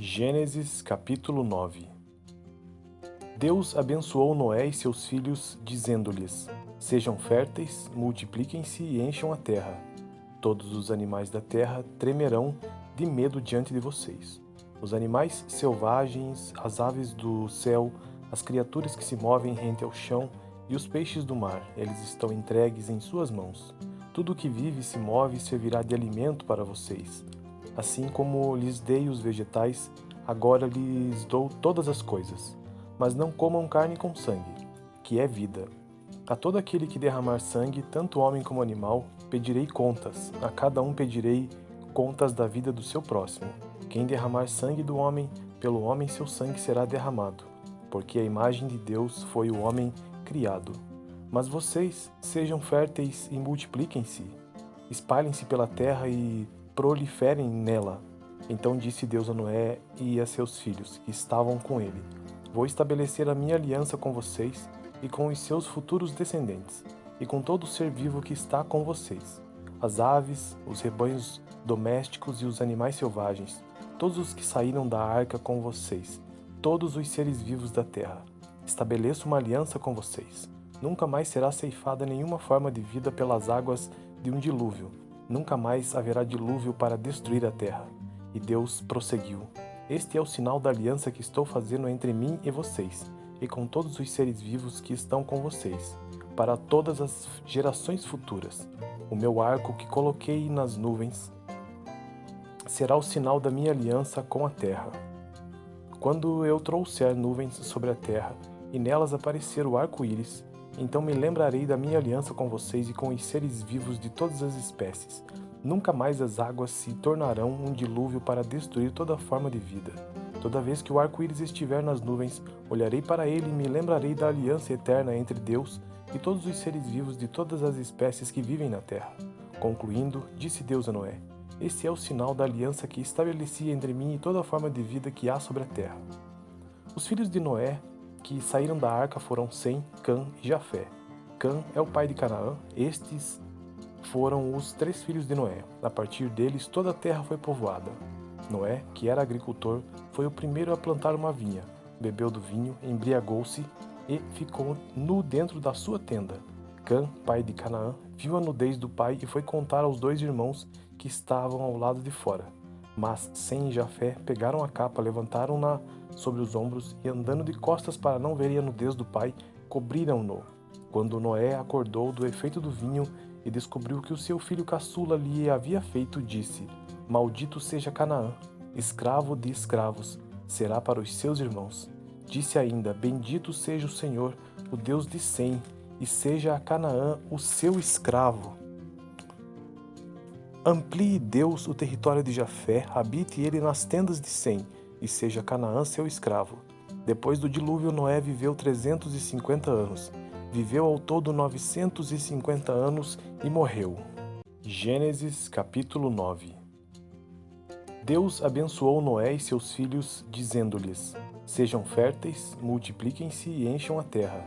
Gênesis capítulo 9. Deus abençoou Noé e seus filhos, dizendo-lhes: Sejam férteis, multipliquem-se e encham a terra. Todos os animais da terra tremerão de medo diante de vocês. Os animais selvagens, as aves do céu, as criaturas que se movem rente ao chão e os peixes do mar, eles estão entregues em suas mãos. Tudo o que vive e se move servirá de alimento para vocês. Assim como lhes dei os vegetais, agora lhes dou todas as coisas. Mas não comam carne com sangue, que é vida. A todo aquele que derramar sangue, tanto homem como animal, pedirei contas. A cada um pedirei contas da vida do seu próximo. Quem derramar sangue do homem, pelo homem seu sangue será derramado, porque a imagem de Deus foi o homem criado. Mas vocês sejam férteis e multipliquem-se. Espalhem-se pela terra e proliferem nela. Então disse Deus a Noé e a seus filhos, que estavam com ele: Vou estabelecer a minha aliança com vocês e com os seus futuros descendentes, e com todo ser vivo que está com vocês, as aves, os rebanhos domésticos e os animais selvagens, todos os que saíram da arca com vocês, todos os seres vivos da terra. Estabeleço uma aliança com vocês. Nunca mais será ceifada nenhuma forma de vida pelas águas de um dilúvio. Nunca mais haverá dilúvio para destruir a terra. E Deus prosseguiu: Este é o sinal da aliança que estou fazendo entre mim e vocês, e com todos os seres vivos que estão com vocês, para todas as gerações futuras. O meu arco que coloquei nas nuvens será o sinal da minha aliança com a terra. Quando eu trouxer nuvens sobre a terra, e nelas aparecer o arco-íris, então me lembrarei da minha aliança com vocês e com os seres vivos de todas as espécies. Nunca mais as águas se tornarão um dilúvio para destruir toda forma de vida. Toda vez que o arco-íris estiver nas nuvens, olharei para ele e me lembrarei da aliança eterna entre Deus e todos os seres vivos de todas as espécies que vivem na terra. Concluindo, disse Deus a Noé: Este é o sinal da aliança que estabeleci entre mim e toda forma de vida que há sobre a terra. Os filhos de Noé que saíram da arca foram Sem, Cã e Jafé. Cã é o pai de Canaã. Estes foram os 3 filhos de Noé. A partir deles toda a terra foi povoada. Noé, que era agricultor, foi o primeiro a plantar uma vinha. Bebeu do vinho, embriagou-se e ficou nu dentro da sua tenda. Cã, pai de Canaã, viu a nudez do pai e foi contar aos 2 irmãos que estavam ao lado de fora. Mas Sem e Jafé pegaram a capa, levantaram-na sobre os ombros e, andando de costas para não verem a nudez do pai, cobriram-no. Quando Noé acordou do efeito do vinho e descobriu que o seu filho caçula lhe havia feito, disse: Maldito seja Canaã, escravo de escravos, será para os seus irmãos. Disse ainda: Bendito seja o Senhor, o Deus de Sem, e seja a Canaã o seu escravo. Amplie Deus o território de Jafé, habite ele nas tendas de Sem, e seja Canaã seu escravo. Depois do dilúvio, Noé viveu 350 anos. Viveu ao todo 950 anos e morreu. Gênesis capítulo 9. Deus abençoou Noé e seus filhos, dizendo-lhes: Sejam férteis, multipliquem-se e encham a terra.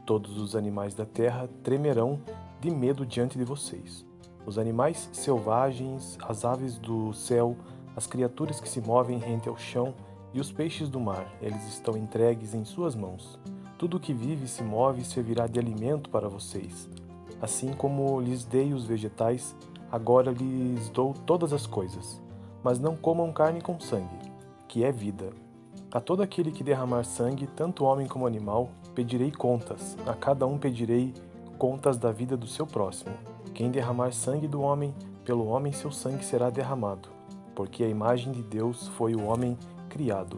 Todos os animais da terra tremerão de medo diante de vocês. Os animais selvagens, as aves do céu, as criaturas que se movem rente ao chão e os peixes do mar, eles estão entregues em suas mãos. Tudo o que vive e se move servirá de alimento para vocês. Assim como lhes dei os vegetais, agora lhes dou todas as coisas. Mas não comam carne com sangue, que é vida. A todo aquele que derramar sangue, tanto homem como animal, pedirei contas. A cada um pedirei contas da vida do seu próximo. Quem derramar sangue do homem, pelo homem seu sangue será derramado, porque a imagem de Deus foi o homem criado.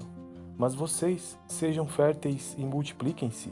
Mas vocês sejam férteis e multipliquem-se.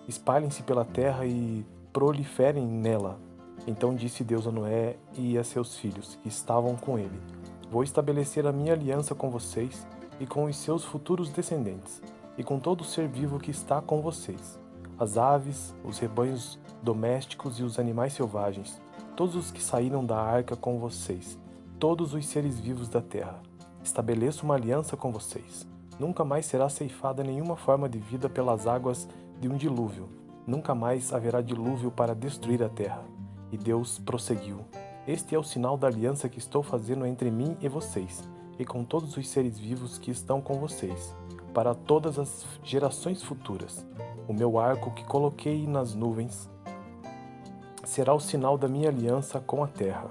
Espalhem-se pela terra e proliferem nela. Então disse Deus a Noé e a seus filhos, que estavam com ele: Vou estabelecer a minha aliança com vocês e com os seus futuros descendentes, e com todo ser vivo que está com vocês, as aves, os rebanhos domésticos e os animais selvagens, todos os que saíram da arca com vocês, todos os seres vivos da terra. Estabeleço uma aliança com vocês. Nunca mais será ceifada nenhuma forma de vida pelas águas de um dilúvio. Nunca mais haverá dilúvio para destruir a terra. E Deus prosseguiu: Este é o sinal da aliança que estou fazendo entre mim e vocês, e com todos os seres vivos que estão com vocês, para todas as gerações futuras. O meu arco que coloquei nas nuvens será o sinal da minha aliança com a terra.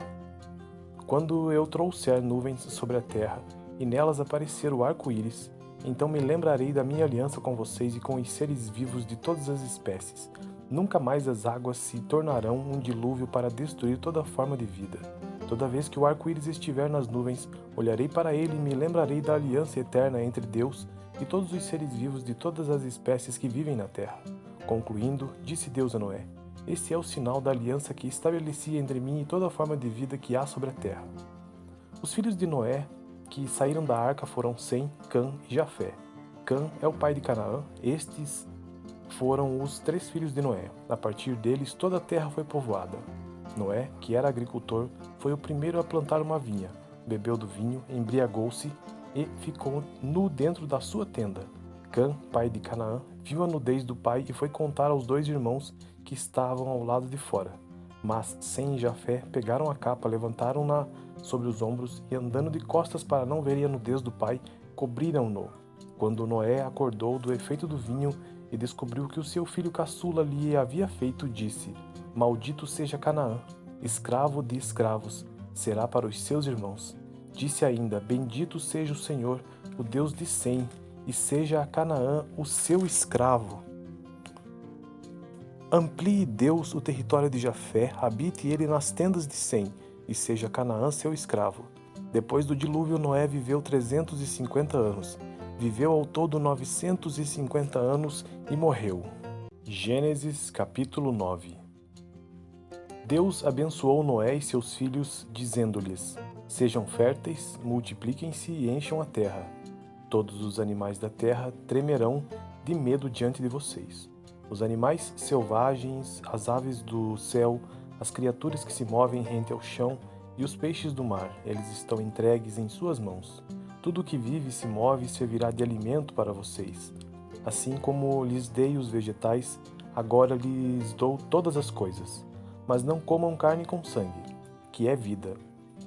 Quando eu trouxer nuvens sobre a terra e nelas aparecer o arco-íris, então me lembrarei da minha aliança com vocês e com os seres vivos de todas as espécies. Nunca mais as águas se tornarão um dilúvio para destruir toda forma de vida. Toda vez que o arco-íris estiver nas nuvens, olharei para ele e me lembrarei da aliança eterna entre Deus e todos os seres vivos de todas as espécies que vivem na terra. Concluindo, disse Deus a Noé: Esse é o sinal da aliança que estabeleci entre mim e toda forma de vida que há sobre a terra. Os filhos de Noé que saíram da arca foram Sem, Cã e Jafé. Cã é o pai de Canaã. Estes foram os 3 filhos de Noé. A partir deles toda a terra foi povoada. Noé, que era agricultor, foi o primeiro a plantar uma vinha. Bebeu do vinho, embriagou-se e ficou nu dentro da sua tenda. Cã, pai de Canaã, viu a nudez do pai e foi contar aos 2 irmãos que estavam ao lado de fora. Mas Sem e Jafé pegaram a capa, levantaram-na sobre os ombros e, andando de costas para não verem a nudez do pai, cobriram-no. Quando Noé acordou do efeito do vinho e descobriu que o seu filho caçula lhe havia feito, disse: Maldito seja Canaã, escravo de escravos, será para os seus irmãos. Disse ainda: Bendito seja o Senhor, o Deus de Sem, e seja a Canaã o seu escravo. Amplie Deus o território de Jafé, habite ele nas tendas de Sem, e seja Canaã seu escravo. Depois do dilúvio, Noé viveu 350 anos. Viveu ao todo 950 anos e morreu. Gênesis capítulo 9. Deus abençoou Noé e seus filhos, dizendo-lhes: Sejam férteis, multipliquem-se e encham a terra. Todos os animais da terra tremerão de medo diante de vocês. Os animais selvagens, as aves do céu, as criaturas que se movem rente ao chão e os peixes do mar, eles estão entregues em suas mãos. Tudo o que vive e se move servirá de alimento para vocês. Assim como lhes dei os vegetais, agora lhes dou todas as coisas. Mas não comam carne com sangue, que é vida.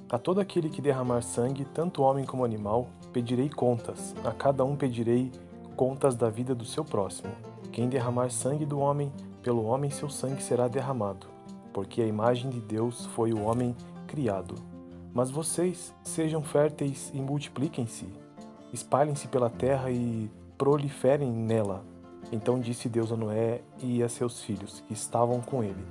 A todo aquele que derramar sangue, tanto homem como animal, pedirei contas. A cada um pedirei contas da vida do seu próximo. Quem derramar sangue do homem, pelo homem seu sangue será derramado, porque a imagem de Deus foi o homem criado. Mas vocês sejam férteis e multipliquem-se, espalhem-se pela terra e proliferem nela. Então disse Deus a Noé e a seus filhos, que estavam com ele: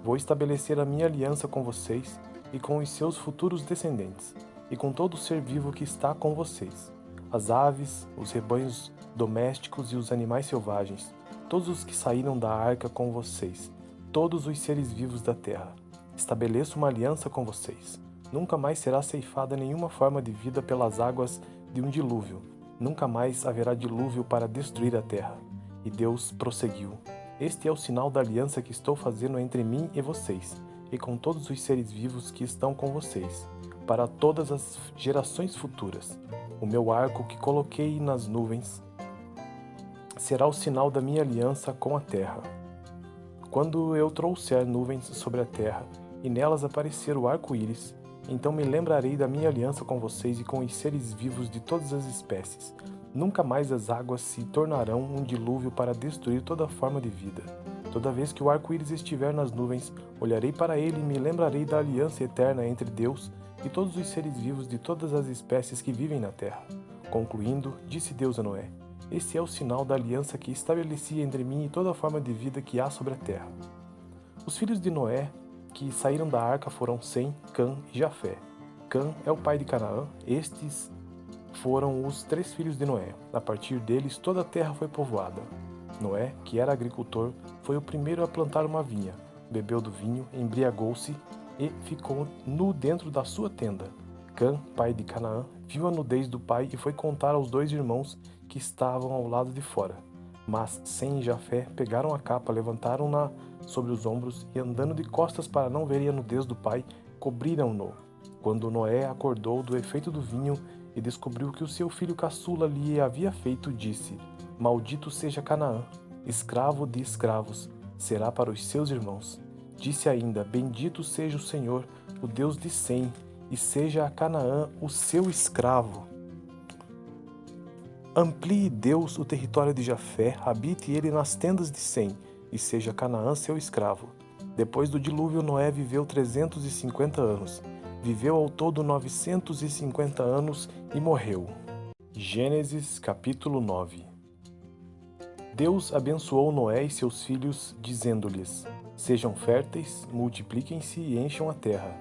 Vou estabelecer a minha aliança com vocês e com os seus futuros descendentes, e com todo ser vivo que está com vocês, as aves, os rebanhos domésticos e os animais selvagens, todos os que saíram da arca com vocês, todos os seres vivos da terra. Estabeleço uma aliança com vocês. Nunca mais será ceifada nenhuma forma de vida pelas águas de um dilúvio. Nunca mais haverá dilúvio para destruir a terra. E Deus prosseguiu: Este é o sinal da aliança que estou fazendo entre mim e vocês, e com todos os seres vivos que estão com vocês, para todas as gerações futuras. O meu arco que coloquei nas nuvens será o sinal da minha aliança com a terra. Quando eu trouxer nuvens sobre a terra e nelas aparecer o arco-íris, então me lembrarei da minha aliança com vocês e com os seres vivos de todas as espécies. Nunca mais as águas se tornarão um dilúvio para destruir toda forma de vida. Toda vez que o arco-íris estiver nas nuvens, olharei para ele e me lembrarei da aliança eterna entre Deus e todos os seres vivos de todas as espécies que vivem na terra. Concluindo, disse Deus a Noé: Esse é o sinal da aliança que estabeleci entre mim e toda forma de vida que há sobre a terra. Os filhos de Noé que saíram da arca foram Sem, Cã e Jafé. Cã é o pai de Canaã. Estes foram os 3 filhos de Noé. A partir deles toda a terra foi povoada. Noé, que era agricultor, foi o primeiro a plantar uma vinha. Bebeu do vinho, embriagou-se e ficou nu dentro da sua tenda. Cã, pai de Canaã, viu a nudez do pai e foi contar aos 2 irmãos que estavam ao lado de fora. Mas Sem e Jafé pegaram a capa, levantaram-na sobre os ombros e, andando de costas para não verem a nudez do pai, cobriram-no. Quando Noé acordou do efeito do vinho e descobriu que o seu filho caçula lhe havia feito, disse: Maldito seja Canaã, escravo de escravos, será para os seus irmãos. Disse ainda: Bendito seja o Senhor, o Deus de Sem, e seja a Canaã o seu escravo. Amplie Deus o território de Jafé, habite ele nas tendas de Sem, e seja Canaã seu escravo. Depois do dilúvio, Noé viveu 350 anos. Viveu ao todo 950 anos e morreu. Gênesis capítulo 9. Deus abençoou Noé e seus filhos, dizendo-lhes: Sejam férteis, multipliquem-se e encham a terra.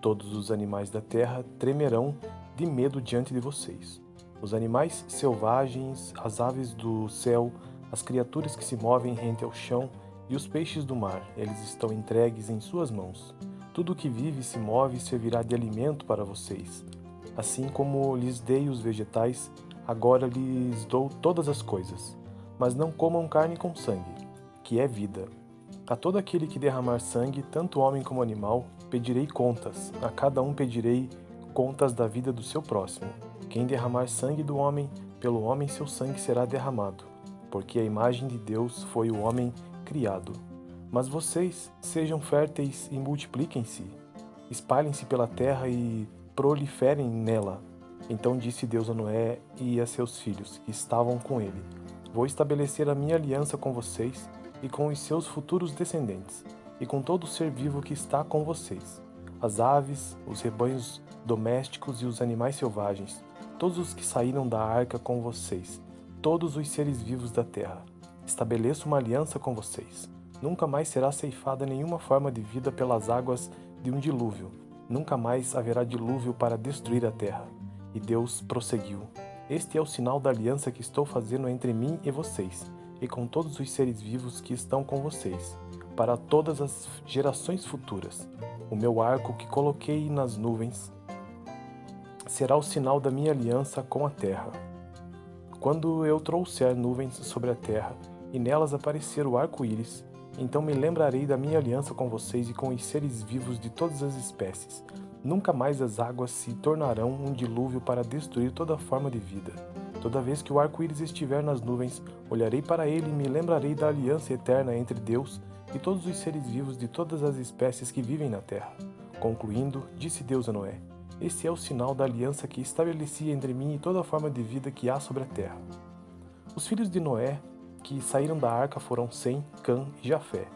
Todos os animais da terra tremerão de medo diante de vocês. Os animais selvagens, as aves do céu, as criaturas que se movem rente ao chão e os peixes do mar, eles estão entregues em suas mãos. Tudo o que vive e se move servirá de alimento para vocês. Assim como lhes dei os vegetais, agora lhes dou todas as coisas. Mas não comam carne com sangue, que é vida. A todo aquele que derramar sangue, tanto homem como animal, pedirei contas. A cada um pedirei contas da vida do seu próximo. Quem derramar sangue do homem, pelo homem seu sangue será derramado, porque a imagem de Deus foi o homem criado. Mas vocês sejam férteis e multipliquem-se, espalhem-se pela terra e proliferem nela. Então disse Deus a Noé e a seus filhos, que estavam com ele: Vou estabelecer a minha aliança com vocês e com os seus futuros descendentes, e com todo ser vivo que está com vocês, as aves, os rebanhos domésticos e os animais selvagens, todos os que saíram da arca com vocês, todos os seres vivos da terra. Estabeleço uma aliança com vocês. Nunca mais será ceifada nenhuma forma de vida pelas águas de um dilúvio. Nunca mais haverá dilúvio para destruir a terra. E Deus prosseguiu: Este é o sinal da aliança que estou fazendo entre mim e vocês, e com todos os seres vivos que estão com vocês, para todas as gerações futuras. O meu arco que coloquei nas nuvens será o sinal da minha aliança com a terra. Quando eu trouxer nuvens sobre a terra, e nelas aparecer o arco-íris, então me lembrarei da minha aliança com vocês e com os seres vivos de todas as espécies. Nunca mais as águas se tornarão um dilúvio para destruir toda forma de vida. Toda vez que o arco-íris estiver nas nuvens, olharei para ele e me lembrarei da aliança eterna entre Deus e todos os seres vivos de todas as espécies que vivem na terra. Concluindo, disse Deus a Noé: Esse é o sinal da aliança que estabeleci entre mim e toda forma de vida que há sobre a terra. Os filhos de Noé que saíram da arca foram Sem, Cã e Jafé.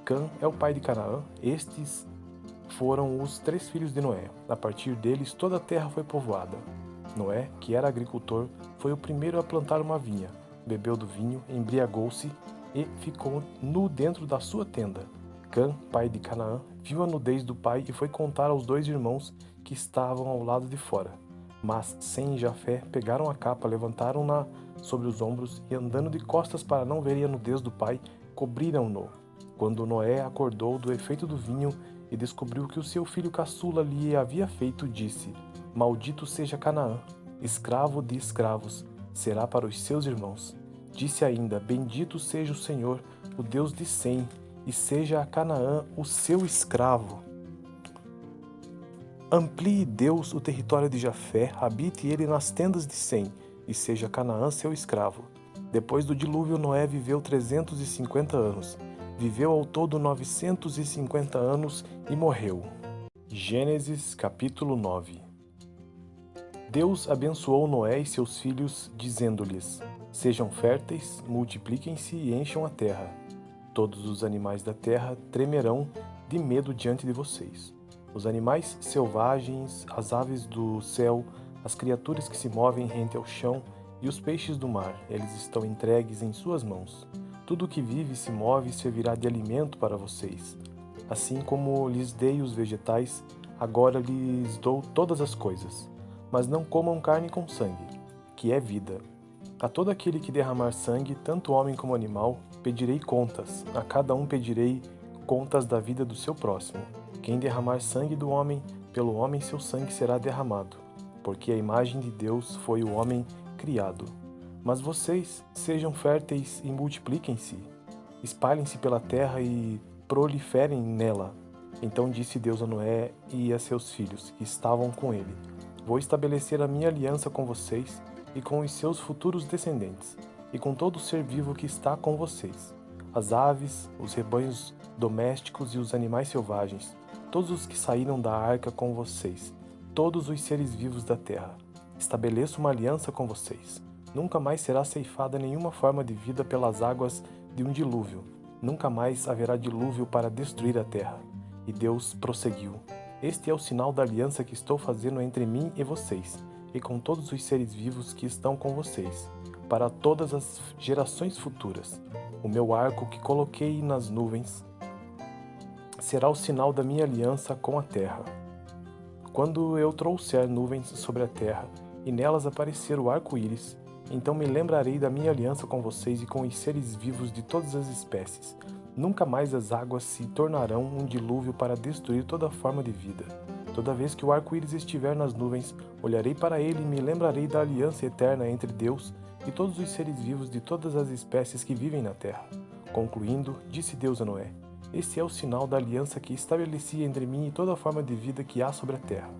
Cã é o pai de Canaã. Estes foram os 3 filhos de Noé. A partir deles, toda a terra foi povoada. Noé, que era agricultor, foi o primeiro a plantar uma vinha. Bebeu do vinho, embriagou-se e ficou nu dentro da sua tenda. Cã, pai de Canaã, viu a nudez do pai e foi contar aos 2 irmãos que estavam ao lado de fora. Mas Sem e Jafé pegaram a capa, levantaram-na sobre os ombros e, andando de costas para não verem a nudez do pai, cobriram-no. Quando Noé acordou do efeito do vinho e descobriu que o seu filho caçula lhe havia feito, disse: Maldito seja Canaã, escravo de escravos, será para os seus irmãos. Disse ainda: Bendito seja o Senhor, o Deus de Sem, e seja a Canaã o seu escravo. Amplie Deus o território de Jafé, habite ele nas tendas de Sem, e seja Canaã seu escravo. Depois do dilúvio, Noé viveu 350 anos. Viveu ao todo 950 anos e morreu. Gênesis capítulo 9. Deus abençoou Noé e seus filhos, dizendo-lhes: Sejam férteis, multipliquem-se e encham a terra. Todos os animais da terra tremerão de medo diante de vocês. Os animais selvagens, as aves do céu, as criaturas que se movem rente ao chão e os peixes do mar, eles estão entregues em suas mãos. Tudo o que vive e se move servirá de alimento para vocês. Assim como lhes dei os vegetais, agora lhes dou todas as coisas. Mas não comam carne com sangue, que é vida. A todo aquele que derramar sangue, tanto homem como animal, pedirei contas. A cada um pedirei contas da vida do seu próximo. Quem derramar sangue do homem, pelo homem seu sangue será derramado, porque a imagem de Deus foi o homem criado. Mas vocês sejam férteis e multipliquem-se, espalhem-se pela terra e proliferem nela. Então disse Deus a Noé e a seus filhos, que estavam com ele: Vou estabelecer a minha aliança com vocês e com os seus futuros descendentes, e com todo ser vivo que está com vocês, as aves, os rebanhos domésticos e os animais selvagens, todos os que saíram da arca com vocês, todos os seres vivos da terra. Estabeleço uma aliança com vocês. Nunca mais será ceifada nenhuma forma de vida pelas águas de um dilúvio. Nunca mais haverá dilúvio para destruir a terra. E Deus prosseguiu: Este é o sinal da aliança que estou fazendo entre mim e vocês, e com todos os seres vivos que estão com vocês, para todas as gerações futuras. O meu arco que coloquei nas nuvens será o sinal da minha aliança com a terra. Quando eu trouxer nuvens sobre a terra, e nelas aparecer o arco-íris, então me lembrarei da minha aliança com vocês e com os seres vivos de todas as espécies. Nunca mais as águas se tornarão um dilúvio para destruir toda forma de vida. Toda vez que o arco-íris estiver nas nuvens, olharei para ele e me lembrarei da aliança eterna entre Deus e todos os seres vivos de todas as espécies que vivem na terra. Concluindo, disse Deus a Noé: Este é o sinal da aliança que estabeleci entre mim e toda forma de vida que há sobre a terra.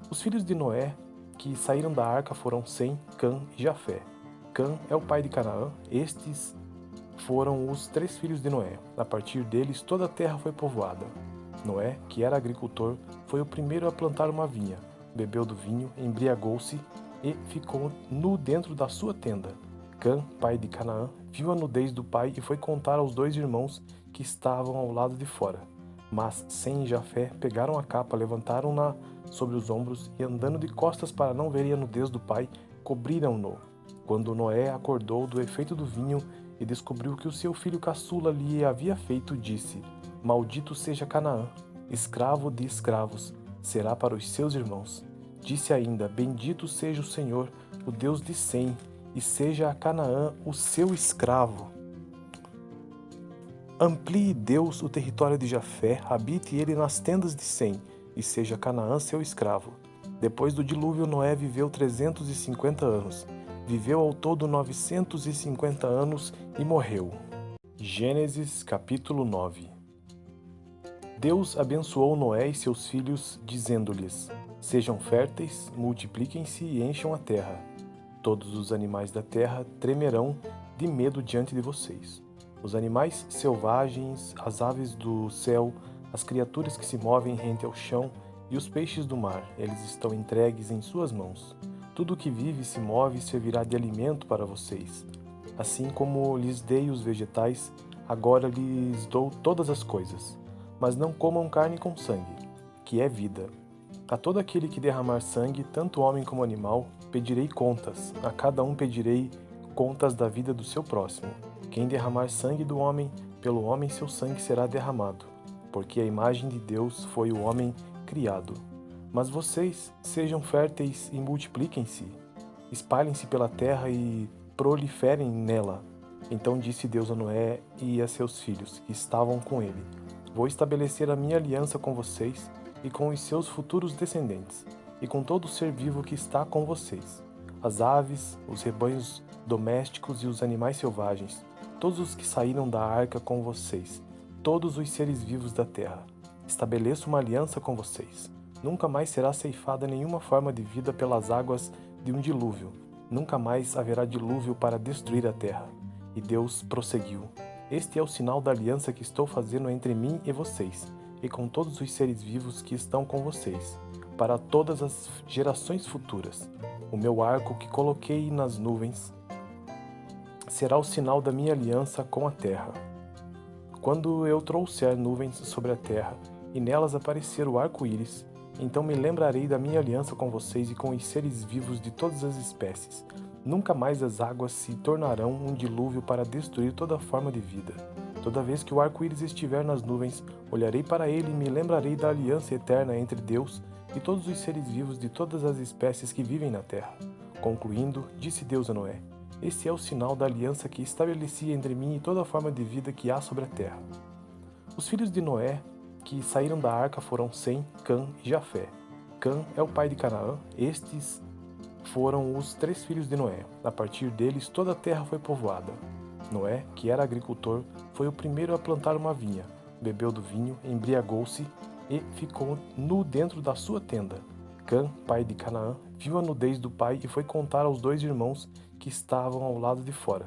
Os filhos de Noé que saíram da arca foram Sem, Cã e Jafé. Cã é o pai de Canaã. Estes foram os 3 filhos de Noé. A partir deles toda a terra foi povoada. Noé, que era agricultor, foi o primeiro a plantar uma vinha, bebeu do vinho, embriagou-se e ficou nu dentro da sua tenda. Cã, pai de Canaã, viu a nudez do pai e foi contar aos 2 irmãos que estavam ao lado de fora. Mas Sem e Jafé pegaram a capa, levantaram-na sobre os ombros e, andando de costas para não verem a nudez do pai, cobriram-no. Quando Noé acordou do efeito do vinho e descobriu que o seu filho caçula lhe havia feito, disse: Maldito seja Canaã, escravo de escravos, será para os seus irmãos. Disse ainda: Bendito seja o Senhor, o Deus de Sem, e seja a Canaã o seu escravo. Amplie Deus o território de Jafé, habite ele nas tendas de Sem, e seja Canaã seu escravo. Depois do dilúvio, Noé viveu 350 anos. Viveu ao todo 950 anos e morreu. Gênesis capítulo 9. Deus abençoou Noé e seus filhos, dizendo-lhes: Sejam férteis, multipliquem-se e encham a terra. Todos os animais da terra tremerão de medo diante de vocês. Os animais selvagens, as aves do céu, as criaturas que se movem rente ao chão e os peixes do mar, eles estão entregues em suas mãos. Tudo o que vive e se move servirá de alimento para vocês. Assim como lhes dei os vegetais, agora lhes dou todas as coisas. Mas não comam carne com sangue, que é vida. A todo aquele que derramar sangue, tanto homem como animal, pedirei contas. A cada um pedirei contas da vida do seu próximo. Quem derramar sangue do homem, pelo homem seu sangue será derramado, porque a imagem de Deus foi o homem criado. Mas vocês sejam férteis e multipliquem-se, espalhem-se pela terra e proliferem nela. Então disse Deus a Noé e a seus filhos, que estavam com ele: Vou estabelecer a minha aliança com vocês e com os seus futuros descendentes, e com todo ser vivo que está com vocês, as aves, os rebanhos domésticos e os animais selvagens, todos os que saíram da arca com vocês, todos os seres vivos da terra. Estabeleço uma aliança com vocês. Nunca mais será ceifada nenhuma forma de vida pelas águas de um dilúvio. Nunca mais haverá dilúvio para destruir a terra. E Deus prosseguiu: Este é o sinal da aliança que estou fazendo entre mim e vocês, e com todos os seres vivos que estão com vocês, para todas as gerações futuras. O meu arco que coloquei nas nuvens será o sinal da minha aliança com a terra. Quando eu trouxer nuvens sobre a terra, e nelas aparecer o arco-íris, então me lembrarei da minha aliança com vocês e com os seres vivos de todas as espécies. Nunca mais as águas se tornarão um dilúvio para destruir toda forma de vida. Toda vez que o arco-íris estiver nas nuvens, olharei para ele e me lembrarei da aliança eterna entre Deus e todos os seres vivos de todas as espécies que vivem na terra. Concluindo, disse Deus a Noé: Este é o sinal da aliança que estabeleci entre mim e toda forma de vida que há sobre a terra. Os filhos de Noé que saíram da arca foram Sem, Cã e Jafé. Cã é o pai de Canaã. Estes foram os 3 filhos de Noé. A partir deles toda a terra foi povoada. Noé, que era agricultor, foi o primeiro a plantar uma vinha, bebeu do vinho, embriagou-se e ficou nu dentro da sua tenda. Cã, pai de Canaã, viu a nudez do pai e foi contar aos 2 irmãos que estavam ao lado de fora.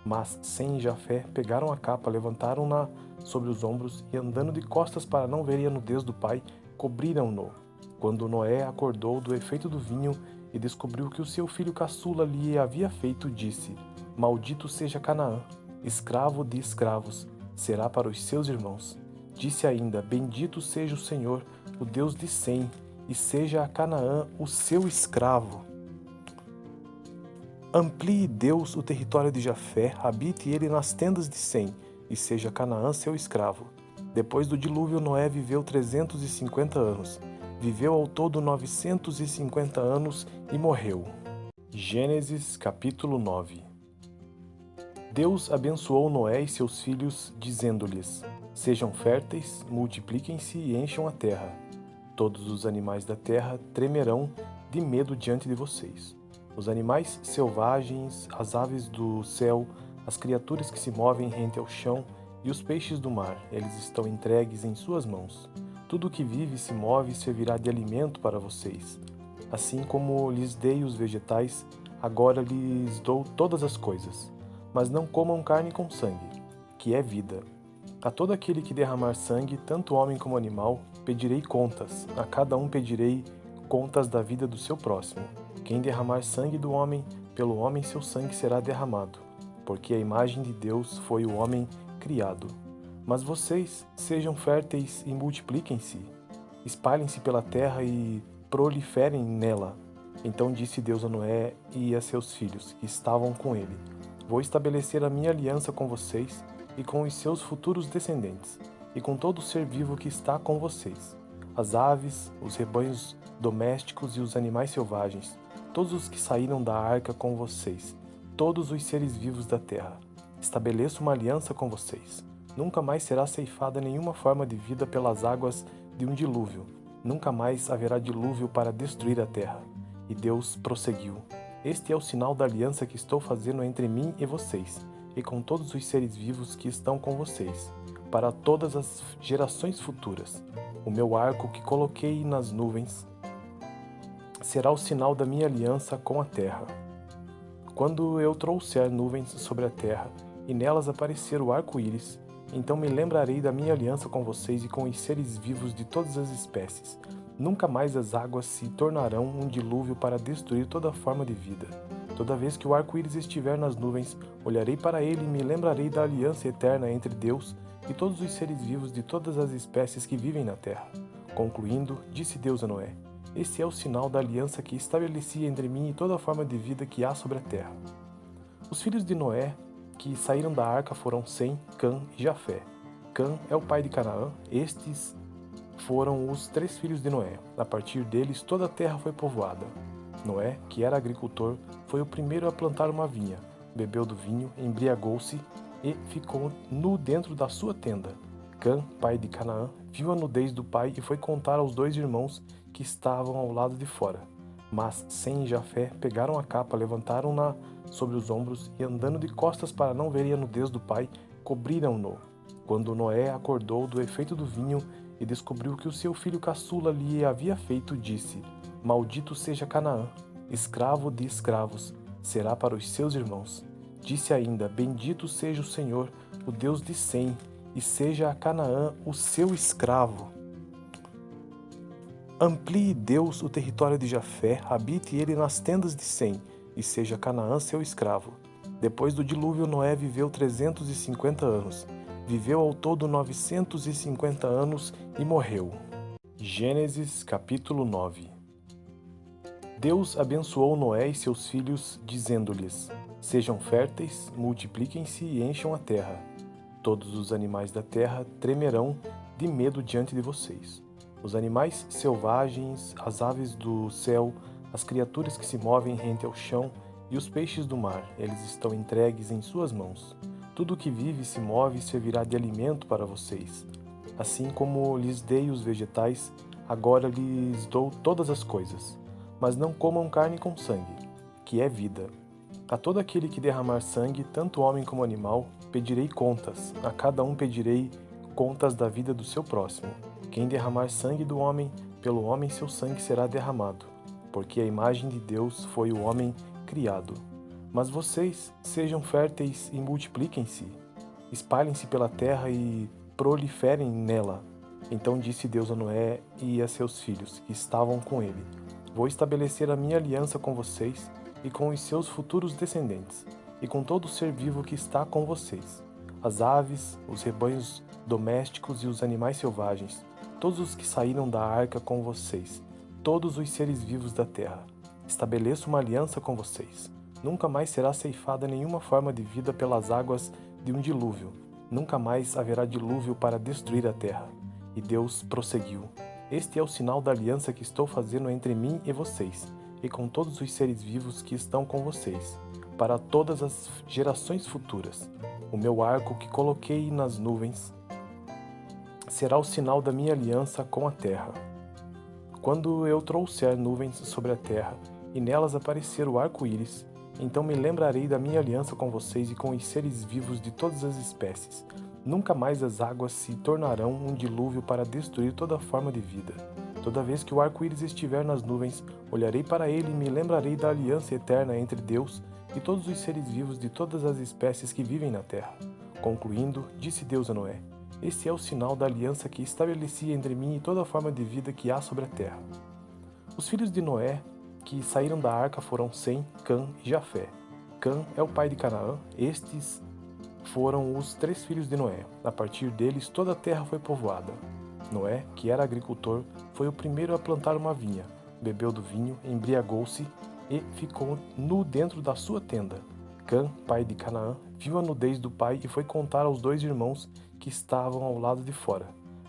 Mas Sem e Jafé pegaram a capa, levantaram-na sobre os ombros e, andando de costas para não verem a nudez do pai, cobriram-no. Quando Noé acordou do efeito do vinho e descobriu que o seu filho caçula lhe havia feito, disse: Maldito seja Canaã, escravo de escravos, será para os seus irmãos. Disse ainda: Bendito seja o Senhor, o Deus de Sem, e seja a Canaã o seu escravo. Amplie Deus o território de Jafé, habite ele nas tendas de Sem, e seja Canaã seu escravo. Depois do dilúvio, Noé viveu 350 anos. Viveu ao todo 950 anos e morreu. Gênesis capítulo 9. Deus abençoou Noé e seus filhos, dizendo-lhes: Sejam férteis, multipliquem-se e encham a terra. Todos os animais da terra tremerão de medo diante de vocês. Os animais selvagens, as aves do céu, as criaturas que se movem rente ao chão e os peixes do mar, eles estão entregues em suas mãos. Tudo o que vive e se move servirá de alimento para vocês. Assim como lhes dei os vegetais, agora lhes dou todas as coisas. Mas não comam carne com sangue, que é vida. A todo aquele que derramar sangue, tanto homem como animal, pedirei contas. A cada um pedirei contas da vida do seu próximo. Quem derramar sangue do homem, pelo homem seu sangue será derramado, porque a imagem de Deus foi o homem criado. Mas vocês sejam férteis e multipliquem-se, espalhem-se pela terra e proliferem nela. Então disse Deus a Noé e a seus filhos, que estavam com ele: Vou estabelecer a minha aliança com vocês e com os seus futuros descendentes, e com todo ser vivo que está com vocês, as aves, os rebanhos domésticos e os animais selvagens, todos os que saíram da arca com vocês, todos os seres vivos da terra. Estabeleço uma aliança com vocês. Nunca mais será ceifada nenhuma forma de vida pelas águas de um dilúvio. Nunca mais haverá dilúvio para destruir a terra. E Deus prosseguiu: Este é o sinal da aliança que estou fazendo entre mim e vocês, e com todos os seres vivos que estão com vocês, para todas as gerações futuras. O meu arco que coloquei nas nuvens será o sinal da minha aliança com a terra. Quando eu trouxer nuvens sobre a terra, e nelas aparecer o arco-íris, então me lembrarei da minha aliança com vocês e com os seres vivos de todas as espécies. Nunca mais as águas se tornarão um dilúvio para destruir toda forma de vida. Toda vez que o arco-íris estiver nas nuvens, olharei para ele e me lembrarei da aliança eterna entre Deus e todos os seres vivos de todas as espécies que vivem na terra. Concluindo, disse Deus a Noé: Este é o sinal da aliança que estabeleci entre mim e toda forma de vida que há sobre a terra. Os filhos de Noé que saíram da arca foram Sem, Cã e Jafé. Cã é o pai de Canaã. Estes foram os 3 filhos de Noé. A partir deles, toda a terra foi povoada. Noé, que era agricultor, foi o primeiro a plantar uma vinha. Bebeu do vinho, embriagou-se e ficou nu dentro da sua tenda. Cã, pai de Canaã, viu a nudez do pai e foi contar aos 2 irmãos que estavam ao lado de fora. Mas Sem e Jafé pegaram a capa, levantaram-na sobre os ombros e, andando de costas para não verem a nudez do pai, cobriram-no. Quando Noé acordou do efeito do vinho e descobriu que o seu filho caçula lhe havia feito, disse: Maldito seja Canaã, escravo de escravos, será para os seus irmãos. Disse ainda: Bendito seja o Senhor, o Deus de Sem, e seja a Canaã o seu escravo. Amplie Deus o território de Jafé, habite ele nas tendas de Sem, e seja Canaã seu escravo. Depois do dilúvio, Noé viveu 350 anos. Viveu ao todo 950 anos e morreu. Gênesis capítulo 9. Deus abençoou Noé e seus filhos, dizendo-lhes: Sejam férteis, multipliquem-se e encham a terra. Todos os animais da terra tremerão de medo diante de vocês. Os animais selvagens, as aves do céu, as criaturas que se movem rente ao chão e os peixes do mar, eles estão entregues em suas mãos. Tudo o que vive e se move servirá de alimento para vocês. Assim como lhes dei os vegetais, agora lhes dou todas as coisas. Mas não comam carne com sangue, que é vida. A todo aquele que derramar sangue, tanto homem como animal, pedirei contas. A cada um pedirei contas da vida do seu próximo. Quem derramar sangue do homem, pelo homem seu sangue será derramado, porque a imagem de Deus foi o homem criado. Mas vocês sejam férteis e multipliquem-se, espalhem-se pela terra e proliferem nela. Então disse Deus a Noé e a seus filhos, que estavam com ele: Vou estabelecer a minha aliança com vocês e com os seus futuros descendentes, e com todo ser vivo que está com vocês, as aves, os rebanhos domésticos e os animais selvagens, todos os que saíram da arca com vocês, todos os seres vivos da terra. Estabeleço uma aliança com vocês. Nunca mais será ceifada nenhuma forma de vida pelas águas de um dilúvio. Nunca mais haverá dilúvio para destruir a terra. E Deus prosseguiu: Este é o sinal da aliança que estou fazendo entre mim e vocês, e com todos os seres vivos que estão com vocês, para todas as gerações futuras. O meu arco que coloquei nas nuvens será o sinal da minha aliança com a terra. Quando eu trouxer nuvens sobre a terra, e nelas aparecer o arco-íris, então me lembrarei da minha aliança com vocês e com os seres vivos de todas as espécies. Nunca mais as águas se tornarão um dilúvio para destruir toda forma de vida. Toda vez que o arco-íris estiver nas nuvens, olharei para ele e me lembrarei da aliança eterna entre Deus e todos os seres vivos de todas as espécies que vivem na terra. Concluindo, disse Deus a Noé: Este é o sinal da aliança que estabeleci entre mim e toda forma de vida que há sobre a terra. Os filhos de Noé que saíram da arca foram Sem, Cã e Jafé. Cã é o pai de Canaã. Estes foram os 3 filhos de Noé. A partir deles toda a terra foi povoada. Noé, que era agricultor, foi o primeiro a plantar uma vinha, bebeu do vinho, embriagou-se e ficou nu dentro da sua tenda. Cã, pai de Canaã, viu a nudez do pai e foi contar aos 2 irmãos que estavam ao lado de fora.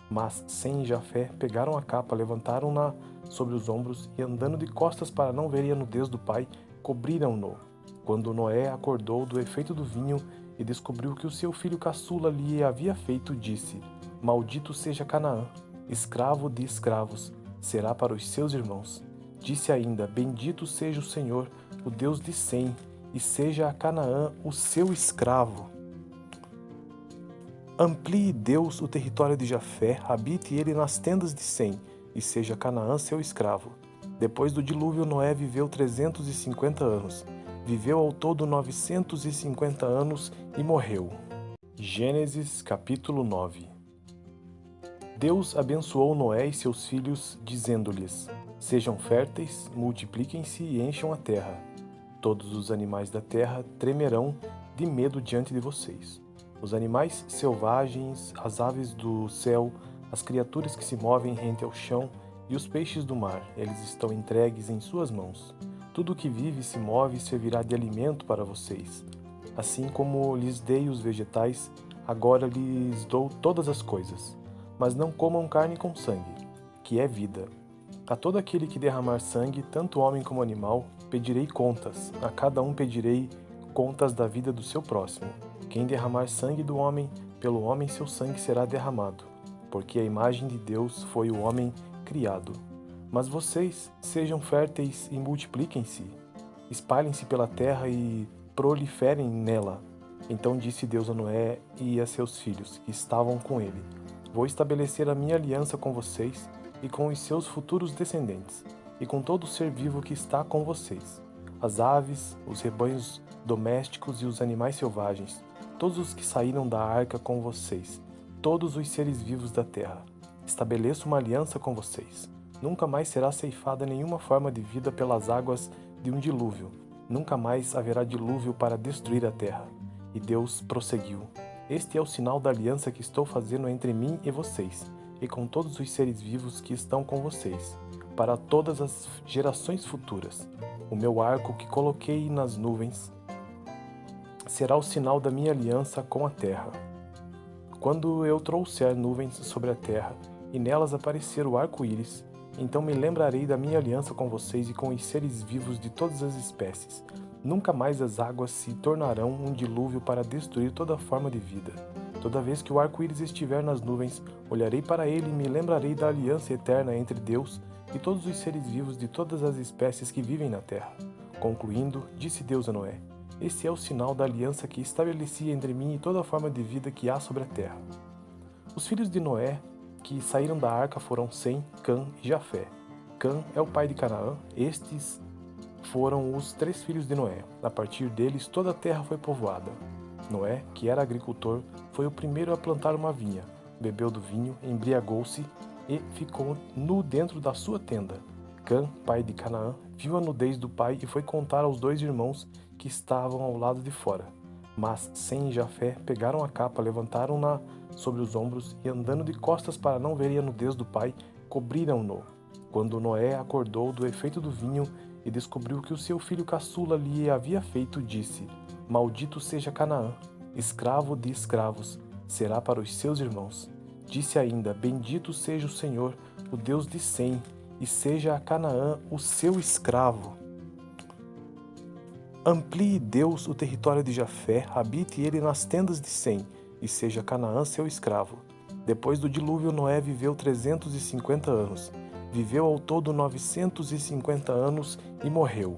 Mas Sem e Jafé pegaram a capa, levantaram-na sobre os ombros e, andando de costas para não verem a nudez do pai, cobriram-no. Quando Noé acordou do efeito do vinho e descobriu que o seu filho caçula lhe havia feito, disse: Maldito seja Canaã, escravo de escravos, será para os seus irmãos. Disse ainda: Bendito seja o Senhor, o Deus de Sem, e seja a Canaã o seu escravo. Amplie Deus o território de Jafé, habite ele nas tendas de Sem, e seja Canaã seu escravo. Depois do dilúvio, Noé viveu 350 anos. Viveu ao todo 950 anos e morreu. Gênesis capítulo 9. Deus abençoou Noé e seus filhos, dizendo-lhes: Sejam férteis, multipliquem-se e encham a terra. Todos os animais da terra tremerão de medo diante de vocês. Os animais selvagens, as aves do céu, as criaturas que se movem rente ao chão e os peixes do mar, eles estão entregues em suas mãos. Tudo o que vive e se move servirá de alimento para vocês. Assim como lhes dei os vegetais, agora lhes dou todas as coisas. Mas não comam carne com sangue, que é vida. A todo aquele que derramar sangue, tanto homem como animal, pedirei contas. A cada um pedirei contas da vida do seu próximo. Quem derramar sangue do homem, pelo homem seu sangue será derramado, porque a imagem de Deus foi o homem criado. Mas vocês sejam férteis e multipliquem-se, espalhem-se pela terra e proliferem nela. Então disse Deus a Noé e a seus filhos, que estavam com ele: Vou estabelecer a minha aliança com vocês e com os seus futuros descendentes, e com todo ser vivo que está com vocês, as aves, os rebanhos domésticos e os animais selvagens, todos os que saíram da arca com vocês, todos os seres vivos da terra. Estabeleço uma aliança com vocês. Nunca mais será ceifada nenhuma forma de vida pelas águas de um dilúvio. Nunca mais haverá dilúvio para destruir a terra. E Deus prosseguiu: Este é o sinal da aliança que estou fazendo entre mim e vocês, e com todos os seres vivos que estão com vocês, para todas as gerações futuras. O meu arco que coloquei nas nuvens será o sinal da minha aliança com a terra. Quando eu trouxer nuvens sobre a terra, e nelas aparecer o arco-íris, então me lembrarei da minha aliança com vocês e com os seres vivos de todas as espécies. Nunca mais as águas se tornarão um dilúvio para destruir toda forma de vida. Toda vez que o arco-íris estiver nas nuvens, olharei para ele e me lembrarei da aliança eterna entre Deus e todos os seres vivos de todas as espécies que vivem na terra. Concluindo, disse Deus a Noé: Este é o sinal da aliança que estabeleci entre mim e toda forma de vida que há sobre a terra. Os filhos de Noé que saíram da arca foram Sem, Cã e Jafé. Cã é o pai de Canaã. Estes foram os 3 filhos de Noé. A partir deles toda a terra foi povoada. Noé, que era agricultor, foi o primeiro a plantar uma vinha, bebeu do vinho, embriagou-se e ficou nu dentro da sua tenda. Cã, pai de Canaã, viu a nudez do pai e foi contar aos 2 irmãos que estavam ao lado de fora. Mas Sem e Jafé pegaram a capa, levantaram-na sobre os ombros e, andando de costas para não verem a nudez do pai, cobriram-no. Quando Noé acordou do efeito do vinho e descobriu que o seu filho caçula lhe havia feito, disse: Maldito seja Canaã, escravo de escravos, será para os seus irmãos. Disse ainda: Bendito seja o Senhor, o Deus de Sem, e seja a Canaã o seu escravo. Amplie Deus o território de Jafé, habite ele nas tendas de Sem, e seja Canaã seu escravo. Depois do dilúvio, Noé viveu 350 anos. Viveu ao todo 950 anos e morreu.